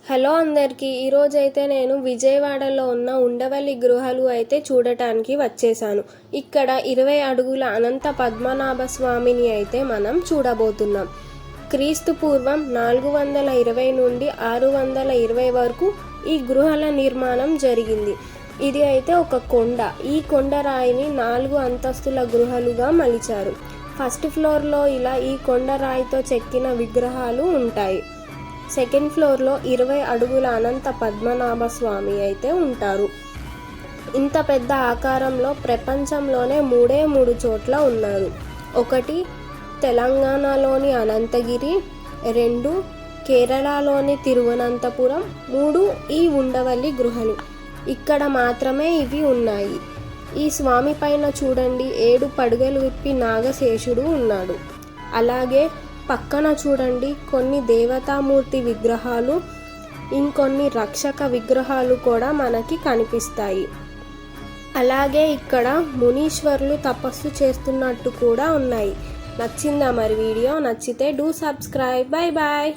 Hello అందరికీ, ఈరోజైతే నేను విజయవాడలో ఉన్న ఉండవల్లి గృహాలు అయితే చూడటానికి వచ్చేసాను. ఇక్కడ 20 అడుగుల అనంత పద్మనాభ స్వామిని అయితే మనం చూడబోతున్నాం. క్రీస్తు పూర్వం 420 నుండి 620 వరకు ఈ గృహాల నిర్మాణం జరిగింది. ఇది అయితే ఒక కొండ. ఈ కొండరాయిని 4 అంతస్తుల గృహాలుగా మలిచారు. ఫస్ట్ ఫ్లోర్లో ఇలా ఈ కొండరాయితో చెక్కిన విగ్రహాలు ఉంటాయి. సెకండ్ ఫ్లోర్లో 20 అడుగుల అనంత పద్మనాభ స్వామి అయితే ఉంటారు. ఇంత పెద్ద ఆకారంలో ప్రపంచంలోనే 3 చోట్ల ఉన్నారు. 1 తెలంగాణలోని అనంతగిరి, 2 కేరళలోని తిరువనంతపురం, 3 ఈ ఉండవల్లి గృహలు. ఇక్కడ మాత్రమే ఇవి ఉన్నాయి. ఈ స్వామి పైన చూడండి 7 పడుగలు విప్పి నాగశేషుడు ఉన్నాడు. అలాగే పక్కన చూడండి కొన్ని దేవతామూర్తి విగ్రహాలు, ఇంకొన్ని రక్షక విగ్రహాలు కూడా మనకి కనిపిస్తాయి. అలాగే ఇక్కడ మునీశ్వరులు తపస్సు చేస్తున్నట్టు కూడా ఉన్నాయి. నచ్చిందా మరి వీడియో? నచ్చితే డూ సబ్స్క్రైబ్. Bye bye.